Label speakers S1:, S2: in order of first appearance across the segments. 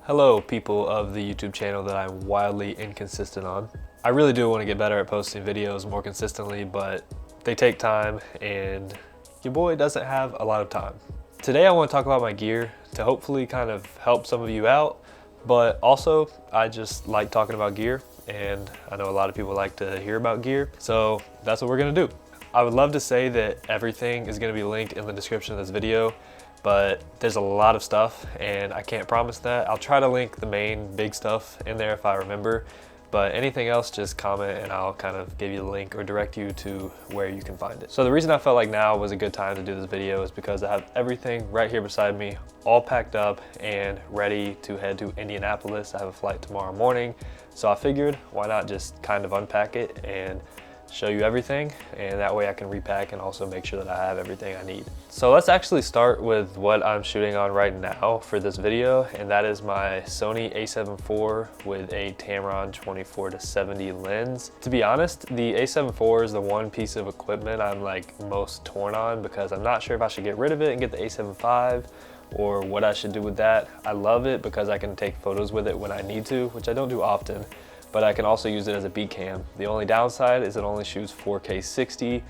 S1: Hello people of the YouTube channel that I'm wildly inconsistent on. I really do want to get better at posting videos more consistently, but they take time and your boy doesn't have a lot of time. Today I want to talk about my gear to hopefully kind of help some of you out, but also I just like talking about gear and I know a lot of people like to hear about gear, so that's what we're gonna do. I would love to say that everything is gonna be linked in the description of this video, but there's a lot of stuff and I can't promise that. I'll try to link the main big stuff in there if I remember, but anything else just comment and I'll kind of give you the link or direct you to where you can find it. So the reason I felt like now was a good time to do this video is because I have everything right here beside me, all packed up and ready to head to Indianapolis. I have a flight tomorrow morning, so I figured why not just kind of unpack it and show you everything, and that way I can repack and also make sure that I have everything I need. So let's actually start with what I'm shooting on right now for this video, and that is my Sony a7 IV with a Tamron 24-70 lens. To be honest, the a7 IV is the one piece of equipment I'm like most torn on because I'm not sure if I should get rid of it and get the a7 V or what I should do with that. I love it because I can take photos with it when I need to, which I don't do often, but I can also use it as a beat cam. The only downside is it only shoots 4K 60,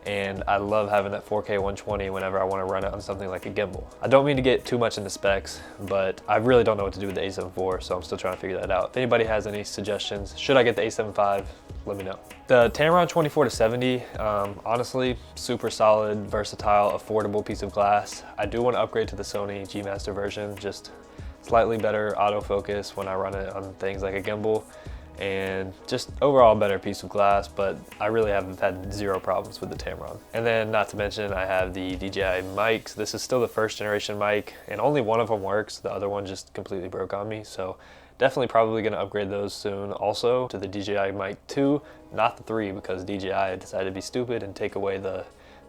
S1: and I love having that 4K 120 whenever I want to run it on something like a gimbal. I don't mean to get too much into specs, but I really don't know what to do with the a7 IV, so I'm still trying to figure that out. If anybody has any suggestions, should I get the a7 V, let me know. The Tamron 24-70, honestly, super solid, versatile, affordable piece of glass. I do want to upgrade to the Sony G Master version, just slightly better autofocus when I run it on things like a gimbal, and just overall better piece of glass, but I really have had zero problems with the Tamron. And then not to mention I have the DJI mics. This is still the first generation mic and only one of them works. The other one just completely broke on me. So definitely probably gonna upgrade those soon also to the DJI mic 2, not the 3 because DJI decided to be stupid and take away the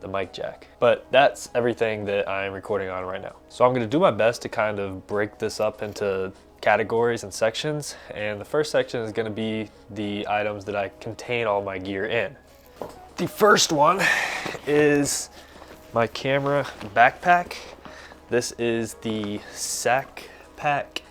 S1: mic jack. But that's everything that I'm recording on right now. So I'm gonna do my best to kind of break this up into categories and sections, and the first section is going to be the items that I contain all my gear in. The first one is my camera backpack. This is the Sack Pack,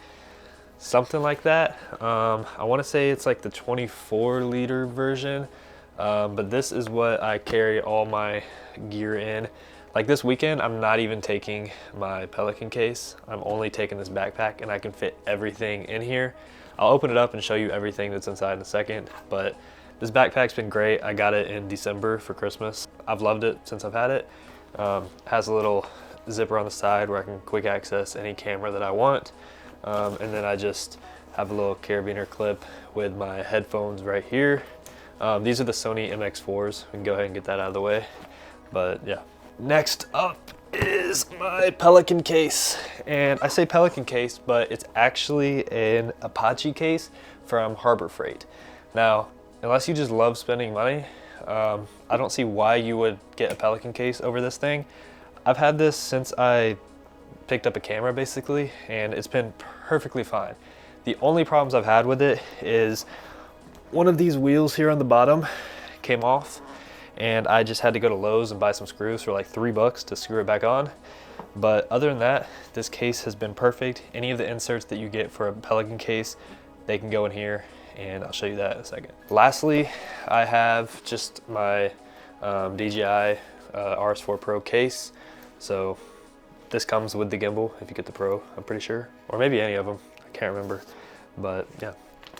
S1: something like that. I want to say it's like the 24-liter version, but this is what I carry all my gear in. Like this weekend, I'm not even taking my Pelican case. I'm only taking this backpack and I can fit everything in here. I'll open it up and show you everything that's inside in a second, but this backpack's been great. I got it in December for Christmas. I've loved it since I've had it. Has a little zipper on the side where I can quick access any camera that I want. And then I just have a little carabiner clip with my headphones right here. These are the Sony MX4s. We can go ahead and get that out of the way, but yeah. Next up is my Pelican case, and I say Pelican case, but it's actually an Apache case from Harbor Freight. Now, unless you just love spending money, I don't see why you would get a Pelican case over this thing. I've had this since I picked up a camera basically, and it's been perfectly fine. The only problems I've had with it is one of these wheels here on the bottom came off, and I just had to go to Lowe's and buy some screws for like $3 to screw it back on. But other than that, this case has been perfect. Any of the inserts that you get for a Pelican case, they can go in here, and I'll show you that in a second. Lastly, I have just my DJI RS4 Pro case. So this comes with the gimbal if you get the Pro, I'm pretty sure, or maybe any of them, I can't remember, but yeah.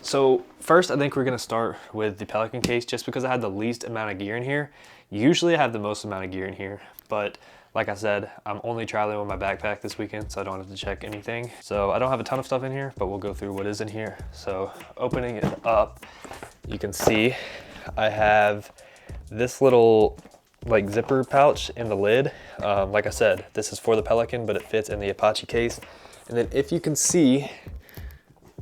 S1: So first, I think we're gonna start with the Pelican case just because I had the least amount of gear in here. Usually I have the most amount of gear in here, but like I said, I'm only traveling with my backpack this weekend, so I don't have to check anything. So I don't have a ton of stuff in here, but we'll go through what is in here. So opening it up, you can see I have this little like zipper pouch in the lid. Like I said, this is for the Pelican, but it fits in the Apache case. And then if you can see,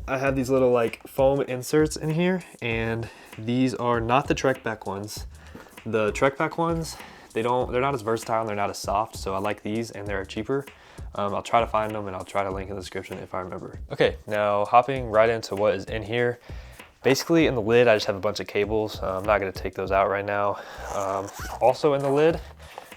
S1: I have these little like foam inserts in here, and these are not the Trek Pack ones. The Trek Pack ones, they're not as versatile and they're not as soft, so I like these and they're cheaper. I'll try to find them and I'll try to link in the description if I remember. Okay, now hopping right into what is in here. Basically in the lid, I just have a bunch of cables. I'm not gonna take those out right now. Also in the lid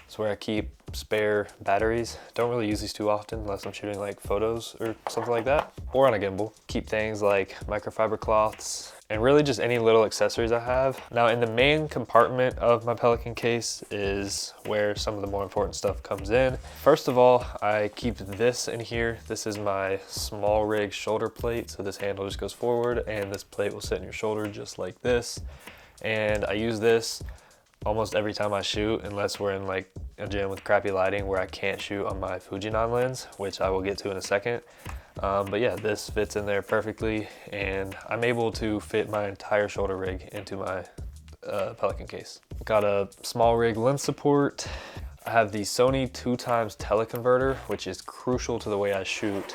S1: is where I keep spare batteries. Don't really use these too often unless I'm shooting like photos or something like that, or on a gimbal. Keep things like microfiber cloths and really just any little accessories I have. Now in the main compartment of my Pelican case is where some of the more important stuff comes in. First of all, I keep this in here. This is my small rig shoulder plate. So this handle just goes forward and this plate will sit in your shoulder just like this. And I use this almost every time I shoot, unless we're in like a gym with crappy lighting where I can't shoot on my Fuji lens, which I will get to in a second. But yeah, this fits in there perfectly, and I'm able to fit my entire shoulder rig into my Pelican case. Got a small rig lens support. I have the Sony 2x teleconverter, which is crucial to the way I shoot.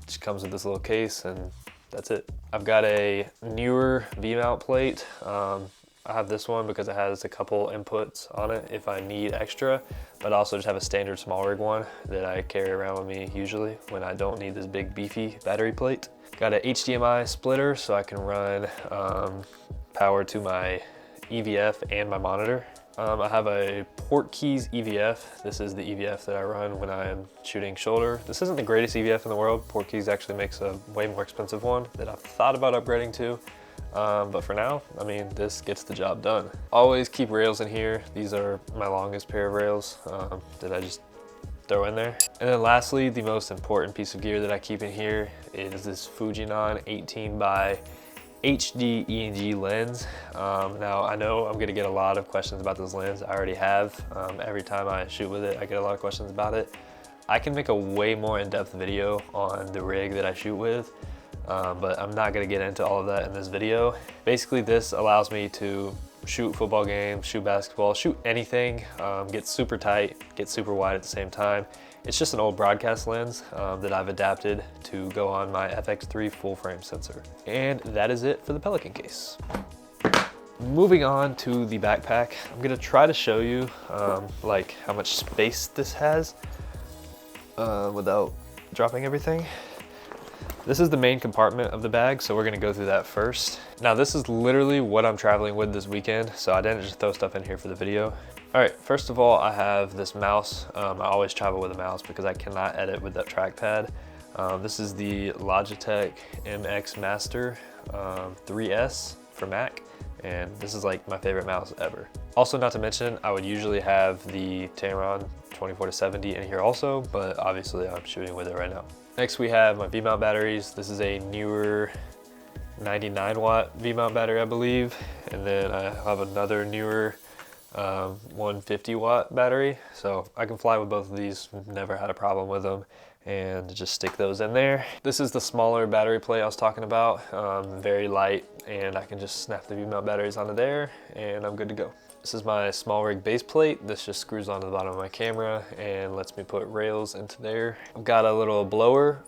S1: Just comes with this little case and that's it. I've got a newer V-mount plate. I have this one because it has a couple inputs on it if I need extra, but I also just have a standard small rig one that I carry around with me usually when I don't need this big beefy battery plate. Got an HDMI splitter so I can run power to my EVF and my monitor. I have a Portkeys EVF. This is the EVF that I run when I am shooting shoulder. This isn't the greatest EVF in the world. Portkeys actually makes a way more expensive one that I've thought about upgrading to. But for now, I mean, this gets the job done. Always keep rails in here. These are my longest pair of rails that I just throw in there. And then lastly, the most important piece of gear that I keep in here is this Fujinon 18 by HD E&G lens. Now I know I'm gonna get a lot of questions about this lens. I already have. Every time I shoot with it, I get a lot of questions about it. I can make a way more in-depth video on the rig that I shoot with, but I'm not gonna get into all of that in this video. Basically, this allows me to shoot football games, shoot basketball, shoot anything, get super tight, get super wide at the same time. It's just an old broadcast lens that I've adapted to go on my FX3 full frame sensor. And that is it for the Pelican case. Moving on to the backpack, I'm gonna try to show you like how much space this has without dropping everything. This is the main compartment of the bag, so we're gonna go through that first. Now this is literally what I'm traveling with this weekend, so I didn't just throw stuff in here for the video. All right, first of all, I have this mouse. I always travel with a mouse because I cannot edit with that trackpad. This is the Logitech MX Master 3S for Mac, and this is like my favorite mouse ever. Also, not to mention, I would usually have the Tamron 24-70 in here also, but obviously I'm shooting with it right now. Next we have my V-mount batteries. This is a newer 99 watt V-mount battery, I believe. And then I have another newer 150 watt battery. So I can fly with both of these, never had a problem with them. And just stick those in there. This is the smaller battery plate I was talking about, very light, and I can just snap the V-mount batteries onto there and I'm good to go. This is my small rig base plate. This just screws onto the bottom of my camera and lets me put rails into there. I've got a little blower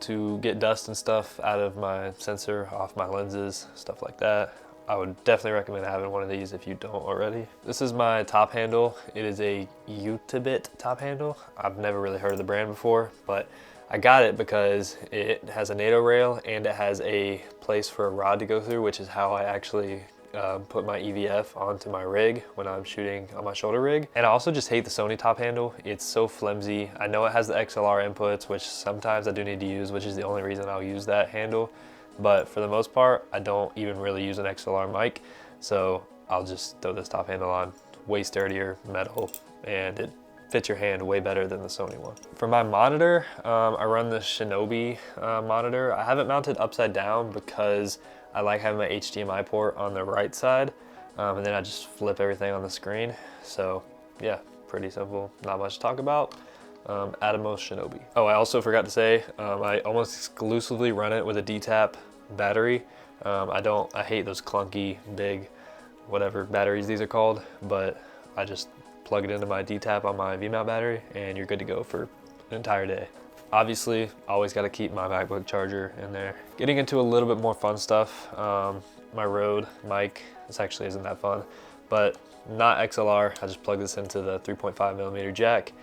S1: to get dust and stuff out of my sensor, off my lenses, stuff like that. I would definitely recommend having one of these if you don't already. This is my top handle. It is a Utibit top handle. I've never really heard of the brand before, but I got it because it has a NATO rail and it has a place for a rod to go through, which is how I actually put my EVF onto my rig when I'm shooting on my shoulder rig. And I also just hate the Sony top handle. It's so flimsy. I know it has the XLR inputs, which sometimes I do need to use, which is the only reason I'll use that handle. But for the most part, I don't even really use an XLR mic. So I'll just throw this top handle on. Way sturdier metal, and it fits your hand way better than the Sony one. For my monitor, I run the Shinobi monitor. I have it mounted upside down because I like having my HDMI port on the right side, and then I just flip everything on the screen. So yeah, pretty simple, not much to talk about. Atomos Shinobi. Oh, I also forgot to say, I almost exclusively run it with a D-tap battery. I hate those clunky, big, whatever batteries these are called, but I just plug it into my D-tap on my V-mount battery and you're good to go for an entire day. Obviously, always got to keep my MacBook charger in there. Getting into a little bit more fun stuff, my Rode mic, this actually isn't that fun, but not XLR. I just plug this into the 3.5mm jack,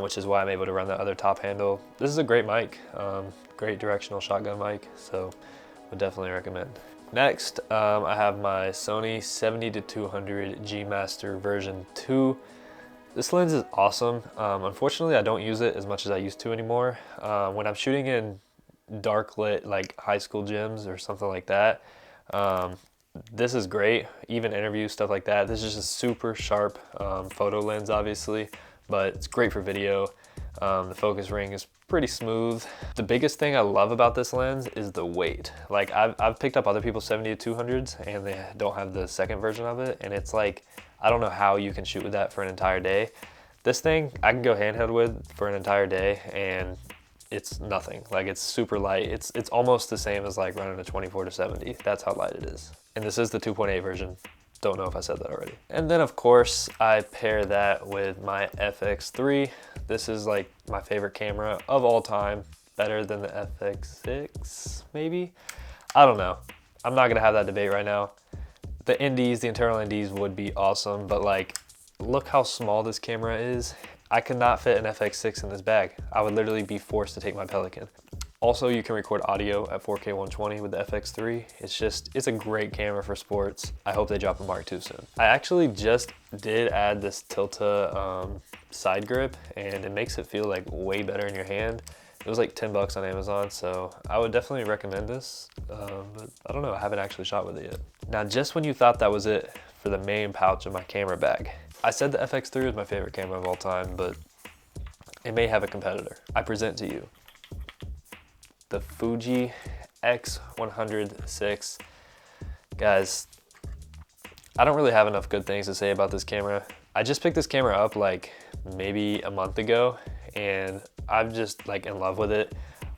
S1: which is why I'm able to run the other top handle. This is a great mic, great directional shotgun mic, so would definitely recommend. Next, I have my Sony 70-200 G Master version 2. This lens is awesome. Unfortunately, I don't use it as much as I used to anymore. When I'm shooting in dark lit, like high school gyms or something like that, this is great. Even interviews, stuff like that. This is just a super sharp photo lens, obviously, but it's great for video. The focus ring is pretty smooth. The biggest thing I love about this lens is the weight. Like I've picked up other people's 70-200s and they don't have the second version of it, and it's like, I don't know how you can shoot with that for an entire day. This thing I can go handheld with for an entire day and it's nothing. Like, it's super light. It's almost the same as like running a 24-70. That's how light it is. And this is the 2.8 version. Don't know if I said that already. And then of course I pair that with my FX3. This is like my favorite camera of all time. Better than the FX6 maybe? I don't know. I'm not gonna have that debate right now. The NDs, the internal NDs would be awesome, but like, look how small this camera is. I could not fit an FX6 in this bag. I would literally be forced to take my Pelican. Also, you can record audio at 4K 120 with the FX3. It's a great camera for sports. I hope they drop a Mark II soon. I actually just did add this Tilta side grip, and it makes it feel like way better in your hand. It was like 10 bucks on Amazon, so I would definitely recommend this, but I don't know, I haven't actually shot with it yet. Now, just when you thought that was it for the main pouch of my camera bag, I said the FX3 was my favorite camera of all time, but it may have a competitor. I present to you the Fuji X100VI. Guys, I don't really have enough good things to say about this camera. I just picked this camera up like maybe a month ago, and I'm just like in love with it.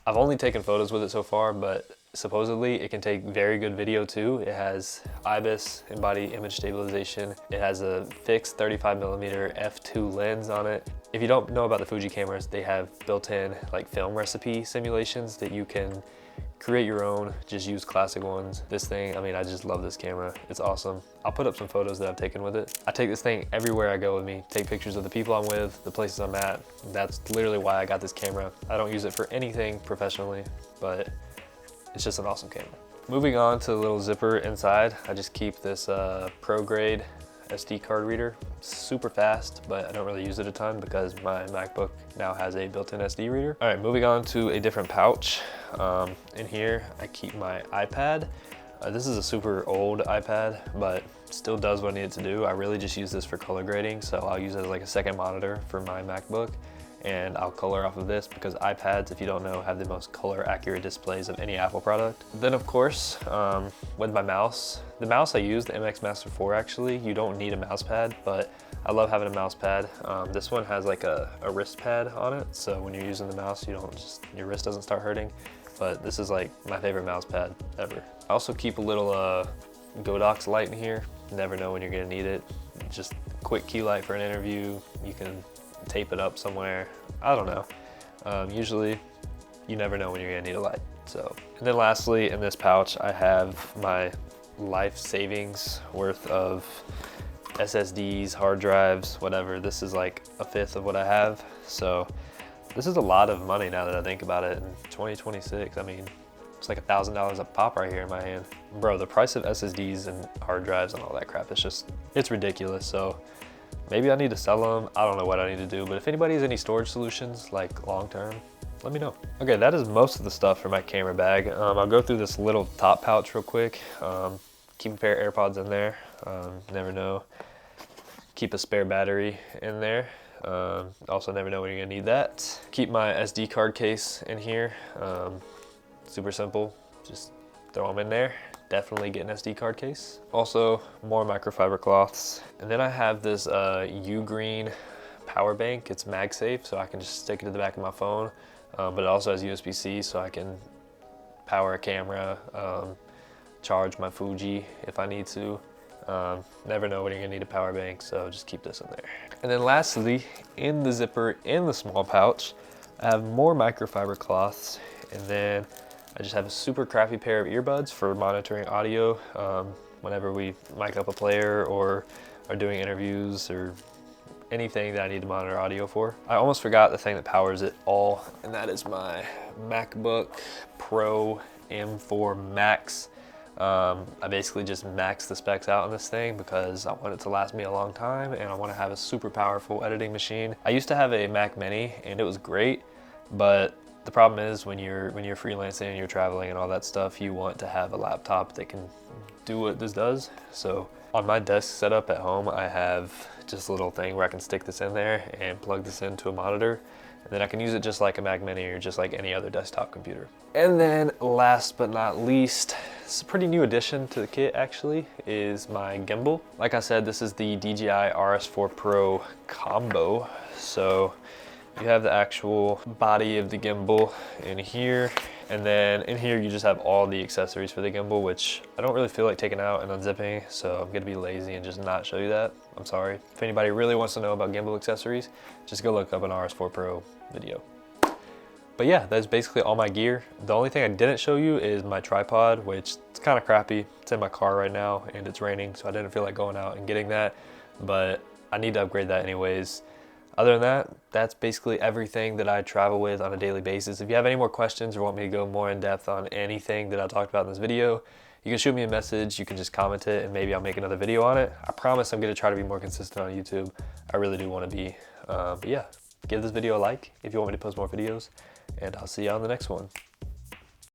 S1: I've only taken photos with it so far, but supposedly it can take very good video too. It has IBIS, in-body image stabilization. It has a fixed 35mm f2 lens on it. If you don't know about the Fuji cameras, they have built-in like film recipe simulations that you can create your own, just use classic ones. This thing, I mean, I just love this camera. It's awesome. I'll put up some photos that I've taken with it. I take this thing everywhere I go with me. Take pictures of the people I'm with, the places I'm at. That's literally why I got this camera. I don't use it for anything professionally, but it's just an awesome camera. Moving on to the little zipper inside, I just keep this pro grade SD card reader. Super fast, but I don't really use it a ton because my MacBook now has a built-in SD reader. All right, moving on to a different pouch. In here, I keep my iPad. This is a super old iPad, but still does what I need it to do. I really just use this for color grading, so I'll use it as like a second monitor for my MacBook, and I'll color off of this because iPads, if you don't know, have the most color accurate displays of any Apple product. Then of course, with my mouse, the mouse I use, the MX Master 4 actually, you don't need a mouse pad, but I love having a mouse pad. This one has like a wrist pad on it, so when you're using the mouse, your wrist doesn't start hurting. But this is like my favorite mouse pad ever. I also keep a little Godox light in here. You never know when you're gonna need it. Just a quick key light for an interview. You can tape it up somewhere. I don't know. Usually you never know when you're gonna need a light. So, and then lastly, in this pouch, I have my life savings worth of SSDs, hard drives, whatever. This is like a fifth of what I have. So this is a lot of money now that I think about it in 2026. I mean, it's like $1,000 a pop right here in my hand. Bro, the price of SSDs and hard drives and all that crap is just, it's ridiculous. So maybe I need to sell them. I don't know what I need to do, but if anybody has any storage solutions, like long-term, let me know. Okay, that is most of the stuff for my camera bag. I'll go through this little top pouch real quick. Keep a pair of AirPods in there. Never know. Keep a spare battery in there. Also never know when you're gonna need that. Keep my SD card case in here. Super simple, just throw them in there. Definitely get an SD card case. Also, more microfiber cloths. And then I have this U-Green power bank. It's MagSafe, so I can just stick it to the back of my phone. But it also has USB-C, so I can power a camera, charge my Fuji if I need to. Never know when you're gonna need a power bank, so just keep this in there. And then lastly, in the zipper, in the small pouch, I have more microfiber cloths, and then I just have a super crappy pair of earbuds for monitoring audio whenever we mic up a player or are doing interviews or anything that I need to monitor audio for. I almost forgot the thing that powers it all, and that is my MacBook Pro M4 Max I basically just maxed the specs out on this thing because I want it to last me a long time and I want to have a super powerful editing machine. I used to have a Mac Mini and it was great, but the problem is when you're freelancing and you're traveling and all that stuff, you want to have a laptop that can do what this does. So on my desk setup at home, I have just a little thing where I can stick this in there and plug this into a monitor. And then I can use it just like a Mac Mini or just like any other desktop computer. And then last but not least, it's a pretty new addition to the kit actually, is my gimbal. Like I said, this is the DJI RS4 Pro combo. So you have the actual body of the gimbal in here. And then in here, you just have all the accessories for the gimbal, which I don't really feel like taking out and unzipping. So I'm gonna be lazy and just not show you that. I'm sorry. If anybody really wants to know about gimbal accessories, just go look up an RS4 Pro video. But yeah, that's basically all my gear. The only thing I didn't show you is my tripod, which it's kind of crappy. It's in my car right now and it's raining, so I didn't feel like going out and getting that, but I need to upgrade that anyways. Other than that, that's basically everything that I travel with on a daily basis. If you have any more questions or want me to go more in depth on anything that I talked about in this video, you can shoot me a message, you can just comment it, and maybe I'll make another video on it. I promise I'm gonna try to be more consistent on YouTube. I really do wanna be. But yeah, give this video a like if you want me to post more videos, and I'll see you on the next one.